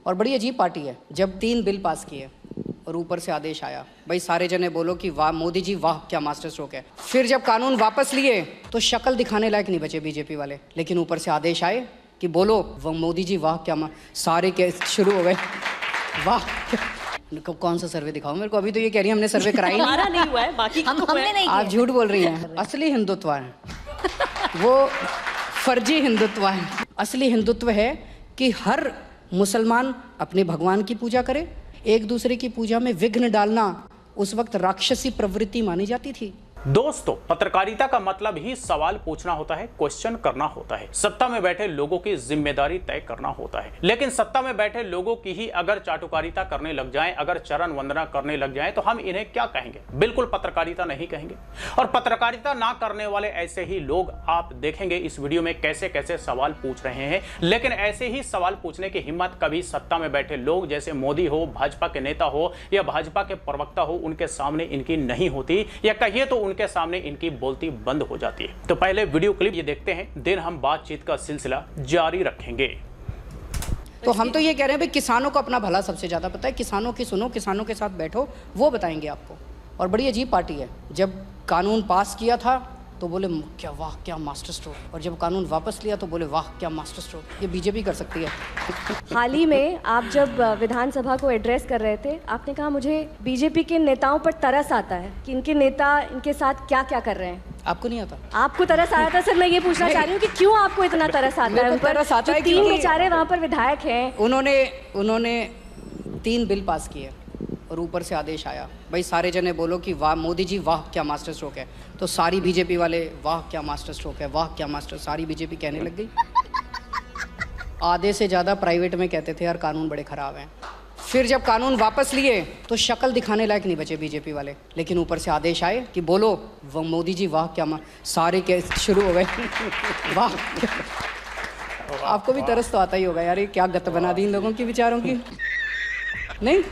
और बड़ी अजीब पार्टी है। जब 3 बिल पास किए और ऊपर से आदेश आया, भाई सारे जने बोलो कि वाह मोदी जी वाह क्या मास्टर स्ट्रोक है। फिर जब कानून वापस लिए तो शक्ल दिखाने लायक नहीं बचे बीजेपी वाले, लेकिन ऊपर से आदेश आए कि बोलो वह मोदी जी वाह क्या सारे के शुरू हो गए वाह। कौन सा सर्वे दिखाओ मेरे को? अभी तो ये कह रही है हमने सर्वे कराई हमारा नहीं हुआ है, बाकी हमने नहीं। आप झूठ बोल रही हैं। असली हिंदुत्व है वो फर्जी हिंदुत्व है। असली हिंदुत्व है कि हर मुसलमान अपने भगवान की पूजा करे, एक दूसरे की पूजा में विघ्न डालना उस वक्त राक्षसी प्रवृत्ति मानी जाती थी। दोस्तों, पत्रकारिता का मतलब ही सवाल पूछना होता है, क्वेश्चन करना होता है, सत्ता में बैठे लोगों की जिम्मेदारी तय करना होता है। लेकिन सत्ता में बैठे लोगों की ही अगर चाटुकारिता करने लग जाएं, अगर चरण वंदना करने लग जाएं, तो हम इन्हें क्या कहेंगे? बिल्कुल पत्रकारिता नहीं कहेंगे। और पत्रकारिता ना करने वाले ऐसे ही लोग आप देखेंगे इस वीडियो में कैसे कैसे सवाल पूछ रहे हैं। लेकिन ऐसे ही सवाल पूछने की हिम्मत कभी सत्ता में बैठे लोग जैसे मोदी हो, भाजपा के नेता हो या भाजपा के प्रवक्ता हो, उनके सामने इनकी नहीं होती, या कहिए तो उनके सामने इनकी बोलती बंद हो जाती है। तो पहले वीडियो क्लिप ये देखते हैं, देन हम बातचीत का सिलसिला जारी रखेंगे। तो हम तो ये कह रहे हैं भाई किसानों को अपना भला सबसे ज्यादा पता है, किसानों की सुनो, किसानों के साथ बैठो, वो बताएंगे आपको। और बड़ी अजीब पार्टी है। जब कानून पास किया था तो बोले क्या वाह क्या मास्टर स्ट्रोक, और जब कानून वापस लिया तो बोले वाह क्या मास्टर स्ट्रोक। ये बीजेपी कर सकती है। हाल ही में आप जब विधानसभा को एड्रेस कर रहे थे, आपने कहा मुझे बीजेपी के नेताओं पर तरस आता है कि इनके नेता इनके साथ क्या क्या कर रहे हैं। आपको नहीं आता? आपको तरस आया था सर। मैं ये पूछना चाह रही हूँ कि क्यों आपको इतना तरस आता है उन पर? तरस आता है 3 बेचारे वहाँ पर विधायक हैं। उन्होंने 3 बिल पास किए और ऊपर से आदेश आया, भाई सारे जने बोलो कि वाह मोदी जी वाह क्या मास्टर स्ट्रोक है। तो सारी बीजेपी वाले वाह क्या मास्टर स्ट्रोक है, वाह क्या मास्टर, सारी बीजेपी कहने लग गई। आधे से ज़्यादा प्राइवेट में कहते थे यार कानून बड़े ख़राब हैं। फिर जब कानून वापस लिए तो शक्ल दिखाने लायक नहीं बचे बीजेपी वाले, लेकिन ऊपर से आदेश आए कि बोलो वह मोदी जी वाह क्या सारे के शुरू हो गए वाह। आपको भी तरस तो आता ही होगा यार, ये क्या गत बना दी इन लोगों की विचारों की। नहीं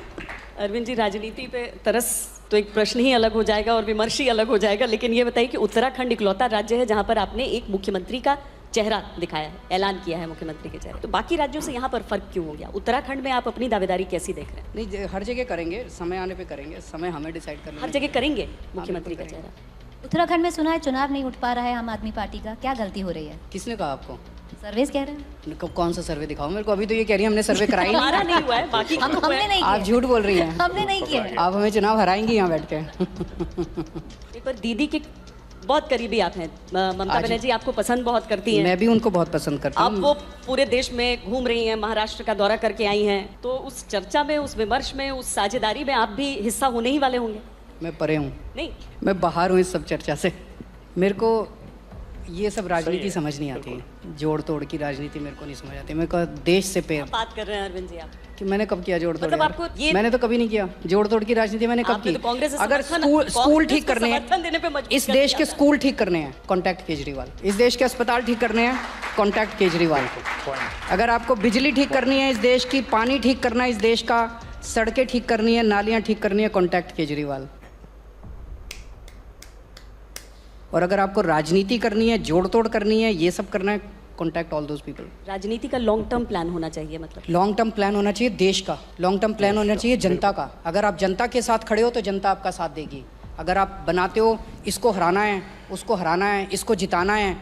अरविंद जी, राजनीति पे तरस तो एक प्रश्न ही अलग हो जाएगा और विमर्श ही अलग हो जाएगा। लेकिन ये बताइए कि उत्तराखंड इकलौता राज्य है जहां पर आपने एक मुख्यमंत्री का चेहरा दिखाया है, ऐलान किया है मुख्यमंत्री के चेहरे। तो बाकी राज्यों से यहाँ पर फर्क क्यों हो गया? उत्तराखंड में आप अपनी दावेदारी कैसी देख रहे हैं? नहीं, हर जगह करेंगे, समय आने पे करेंगे, समय हमें डिसाइड करना। हर जगह करेंगे मुख्यमंत्री का चेहरा। उत्तराखंड में सुना है चुनाव नहीं उठ पा रहा है आम आदमी पार्टी का, क्या गलती हो रही है? किसने कहा आपको? सर्वेस कह रहे हैं। कौन सा सर्वे दिखाओ मेरे को? अभी तो ये कह रही है हमने सर्वे कराई हमारा नहीं हुआ है, बाकी हमने नहीं आप झूठ बोल रही हैं। हमने नहीं किया। आप हमें चुनाव हराएंगी यहाँ बैठ के। पर दीदी के बहुत करीबी आप हैं, ममता बनर्जी आपको पसंद बहुत करती हैं। मैं भी उनको बहुत पसंद करती हूँ। आप वो पूरे देश में घूम रही हैं, महाराष्ट्र का दौरा करके आई हैं, तो उस चर्चा में, उस विमर्श में, उस साझेदारी में आप भी हिस्सा होने ही वाले होंगे। मैं परे हूँ, नहीं मैं बाहर हूँ इस सब चर्चा से। मेरे को ये सब राजनीति समझ नहीं आती, जोड़ तोड़ की राजनीति मेरे को नहीं समझ आती। मेरे को देश से प्यार। बात कर रहे हैं अरविंद जी आप कि मैंने कब किया जोड़ तोड़? मतलब आपको ये मैंने तो कभी नहीं किया जोड़ तोड़ की राजनीति। मैंने कब की? तो कांग्रेस अगर स्कूल ठीक करने हैं, इस देश के स्कूल ठीक करने हैं, कॉन्टैक्ट केजरीवाल। इस देश के अस्पताल ठीक करने हैं, कॉन्टैक्ट केजरीवाल। अगर आपको बिजली ठीक करनी है इस देश की, पानी ठीक करना है इस देश का, सड़कें ठीक करनी है, नालियाँ ठीक करनी है, कॉन्टैक्ट केजरीवाल। और अगर आपको राजनीति करनी है, जोड़ तोड़ करनी है, ये सब करना है, कॉन्टैक्ट ऑल दोज पीपल। राजनीति का लॉन्ग टर्म प्लान होना चाहिए, मतलब लॉन्ग टर्म प्लान होना चाहिए देश का, लॉन्ग टर्म प्लान होना चाहिए जनता का। अगर आप जनता के साथ खड़े हो तो जनता आपका साथ देगी। अगर आप बनाते हो इसको हराना है, उसको हराना है, इसको जिताना है,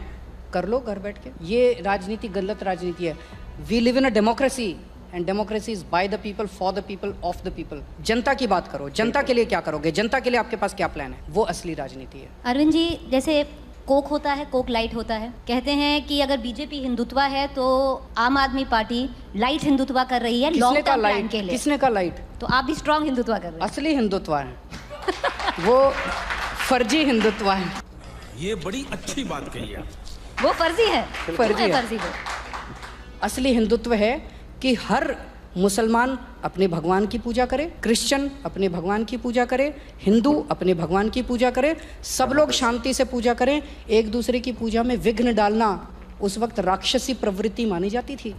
कर लो घर बैठ के। ये राजनीति गलत राजनीति है। We live in a democracy and democracy is by the people, for the people, of the people. जनता की बात करो, जनता के लिए क्या करोगे, जनता के लिए आपके पास क्या प्लान है, वो असली राजनीति है। अरविंद जी, जैसे कोक होता है, कोक लाइट होता है, कहते हैं कि अगर बीजेपी हिंदुत्व है तो आम आदमी पार्टी लाइट हिंदुत्व कर रही है लॉन्ग टर्म प्लान के लिए। किसने कहा लाइट? तो आप भी स्ट्रॉन्ग हिंदुत्व कर रहे हैं। असली हिंदुत्व है वो फर्जी हिंदुत्व है। ये बड़ी अच्छी बात कही है। वो फर्जी है, फर्जी है। फर्जी वो असली हिंदुत्व है कि हर मुसलमान अपने भगवान की पूजा करे, क्रिश्चियन अपने भगवान की पूजा करे, हिंदू अपने भगवान की पूजा करे, सब लोग शांति से पूजा करें। एक दूसरे की पूजा में विघ्न डालना उस वक्त राक्षसी प्रवृत्ति मानी जाती थी।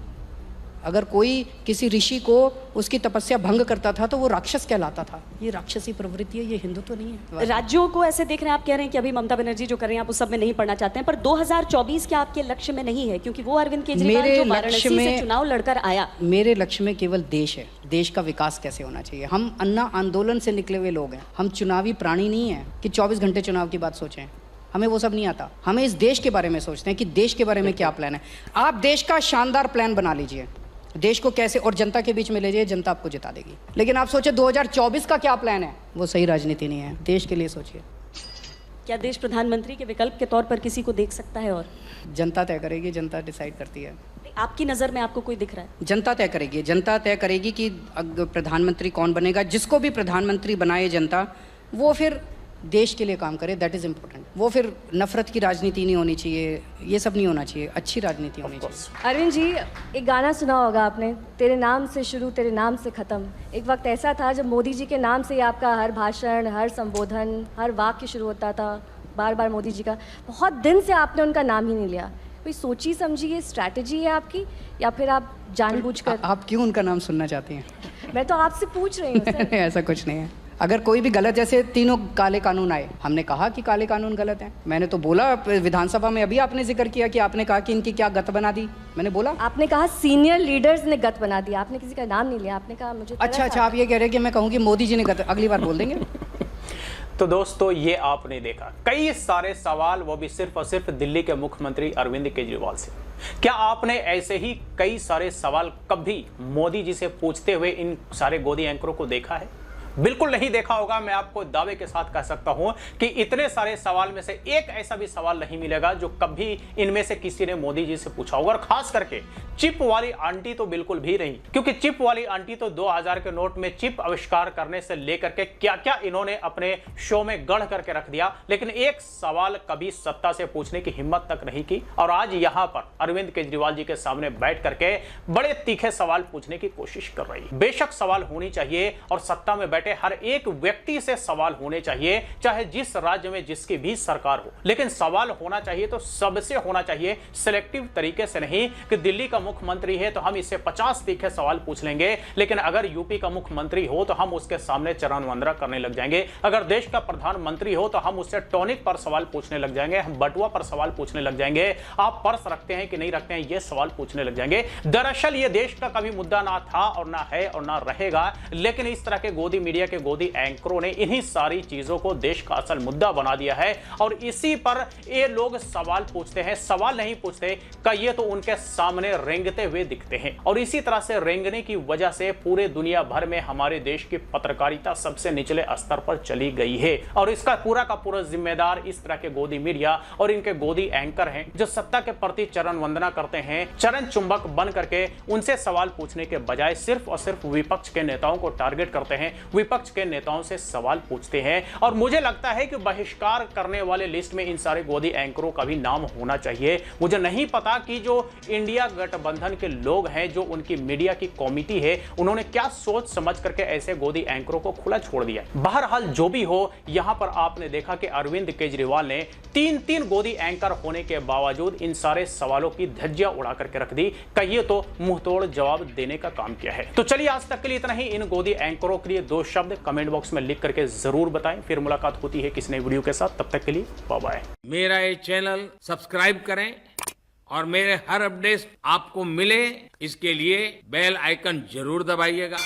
अगर कोई किसी ऋषि को उसकी तपस्या भंग करता था तो वो राक्षस कहलाता था। ये राक्षसी प्रवृत्ति है, ये हिंदुत्व नहीं है। राज्यों को ऐसे देख रहे हैं, आप कह रहे हैं कि अभी ममता बनर्जी जो कर रहे हैं आप उस सब में नहीं पढ़ना चाहते हैं, पर 2024 क्या आपके लक्ष्य में नहीं है? क्योंकि वो अरविंद केजरीवाल मेरे जो लक्ष्य वाराणसी से में- चुनाव लड़कर आया, मेरे लक्ष्य में केवल देश है, देश का विकास कैसे होना चाहिए। हम अन्ना आंदोलन से निकले हुए लोग हैं, हम चुनावी प्राणी नहीं हैं कि 24 घंटे चुनाव की बात सोचें। हमें वो सब नहीं आता, हमें इस देश के बारे में सोचते हैं कि देश के बारे में क्या प्लान है। आप देश का शानदार प्लान बना लीजिए, देश को कैसे और जनता के बीच में ले जाइए, जनता आपको जिता देगी। लेकिन आप सोचे 2024 का क्या प्लान है, वो सही राजनीति नहीं है। देश के लिए सोचिए। क्या देश प्रधानमंत्री के विकल्प के तौर पर किसी को देख सकता है? और जनता तय करेगी, जनता डिसाइड करती है। आपकी नज़र में आपको कोई दिख रहा है? जनता तय करेगी, जनता तय करेगी कि प्रधानमंत्री कौन बनेगा। जिसको भी प्रधानमंत्री बनाए जनता, वो फिर देश के लिए काम करे, दैट इज़ इम्पोर्टेंट। वो फिर नफरत की राजनीति नहीं होनी चाहिए, ये सब नहीं होना चाहिए, अच्छी राजनीति होनी चाहिए। अरविंद जी, एक गाना सुना होगा आपने, तेरे नाम से शुरू तेरे नाम से ख़त्म। एक वक्त ऐसा था जब मोदी जी के नाम से ही आपका हर भाषण, हर संबोधन, हर वाक्य शुरू होता था, बार बार मोदी जी का। बहुत दिन से आपने उनका नाम ही नहीं लिया। कोई सोची समझी ये स्ट्रैटेजी है आपकी, या फिर आप जानबूझकर? आप क्यों उनका नाम सुनना चाहती हैं? मैं तो आपसे पूछ रही हूँ सर। ऐसा कुछ नहीं है। अगर कोई भी गलत, जैसे तीनों काले कानून आए, हमने कहा कि काले कानून गलत हैं। मैंने तो बोला विधानसभा में, अभी आपने जिक्र किया कि आपने कहा कि इनकी क्या गत बना दी, मैंने बोला। आपने कहा सीनियर लीडर्स ने गत बना दिया, आपने किसी का नाम नहीं लिया। आपने कहा मुझे अच्छा, आप ये कह रहे हैं कि मैं कहूँ कि मोदी जी ने गत, अगली बार बोल देंगे। तो दोस्तों, ये आपने देखा कई सारे सवाल, वो भी सिर्फ और सिर्फ दिल्ली के मुख्यमंत्री अरविंद केजरीवाल से। क्या आपने ऐसे ही कई सारे सवाल कभी मोदी जी से पूछते हुए इन सारे गोदी एंकरों को देखा है? बिल्कुल नहीं देखा होगा। मैं आपको दावे के साथ कह सकता हूं कि इतने सारे सवाल में से एक ऐसा भी सवाल नहीं मिलेगा जो कभी इनमें से किसी ने मोदी जी से पूछा होगा। और खास करके चिप वाली आंटी तो बिल्कुल भी नहीं, क्योंकि चिप वाली आंटी तो 2000 के नोट में चिप आविष्कार करने से लेकर के क्या क्या इन्होंने अपने शो में गढ़ करके रख दिया, लेकिन एक सवाल कभी सत्ता से पूछने की हिम्मत तक नहीं की। और आज यहां पर अरविंद केजरीवाल जी के सामने बैठ करके बड़े तीखे सवाल पूछने की कोशिश कर रही है। बेशक सवाल होनी चाहिए, और सत्ता में बैठे हर एक व्यक्ति से सवाल होने चाहिए, चाहे जिस राज्य में जिसकी भी सरकार हो। लेकिन सवाल होना चाहिए तो सबसे होना चाहिए, सिलेक्टिव तरीके से नहीं कि दिल्ली का मुख्यमंत्री है तो हम इससे 50 तीखे सवाल पूछ लेंगे, लेकिन अगर यूपी का मुख्यमंत्री हो तो हम उसके सामने चरण वंदना करने लग जाएंगे। अगर देश का प्रधानमंत्री हो तो हम उससे टॉनिक पर सवाल पूछने लग जाएंगे, हम बटुआ पर सवाल पूछने लग जाएंगे, आप पर्स रखते हैं कि नहीं रखते हैं, ये सवाल पूछने लग जाएंगे। दरअसल ये देश का कभी मुद्दा ना था और ना है और ना रहेगा, लेकिन इस तरह के गोदी मीडिया के गोदी एंकरों ने इन्हीं सारी चीजों को देश का असल मुद्दा बना दिया है। और इसी पर ये लोग सवाल पूछते हैं, सवाल नहीं पूछते का ये तो उनके सामने रेंगते हुए दिखते हैं। और इसी तरह से रेंगने की वजह से पूरे दुनिया भर में हमारे देश की पत्रकारिता सबसे निचले स्तर पर चली गई है। और इसका पूरा का पूरा जिम्मेदार इस तरह के गोदी मीडिया और इनके गोदी एंकर हैं, जो सत्ता के प्रति चरण वंदना करते हैं, चरण चुंबक बन करके उनसे सवाल पूछने के बजाय सिर्फ और सिर्फ विपक्ष के नेताओं को टारगेट करते हैं, विपक्ष के नेताओं से सवाल पूछते हैं। और मुझे लगता है कि बहिष्कार करने वाले लिस्ट में इन सारे गोदी एंकरों का भी नाम होना चाहिए। मुझे नहीं पता कि जो इंडिया गठबंधन के लोग हैं, जो उनकी मीडिया की कमेटी है, उन्होंने क्या सोच समझ करके ऐसे गोदी एंकरों को खुला छोड़ दिया। बहरहाल जो भी हो, यहां पर आपने देखा कि अरविंद केजरीवाल ने तीन गोदी एंकर होने के बावजूद इन सारे सवालों की धज्जियां उड़ा करके रख दी। कहिए तो मुंहतोड़ जवाब देने का काम किया है। तो चलिए, आज तक के लिए इतना ही। इन गोदी एंकरों के लिए 2 शब्द कमेंट बॉक्स में लिख करके जरूर बताएं। फिर मुलाकात होती है किसी नई वीडियो के साथ, तब तक के लिए बाय बाय। मेरा ये चैनल सब्सक्राइब करें और मेरे हर अपडेट आपको मिले, इसके लिए बेल आइकन जरूर दबाइएगा।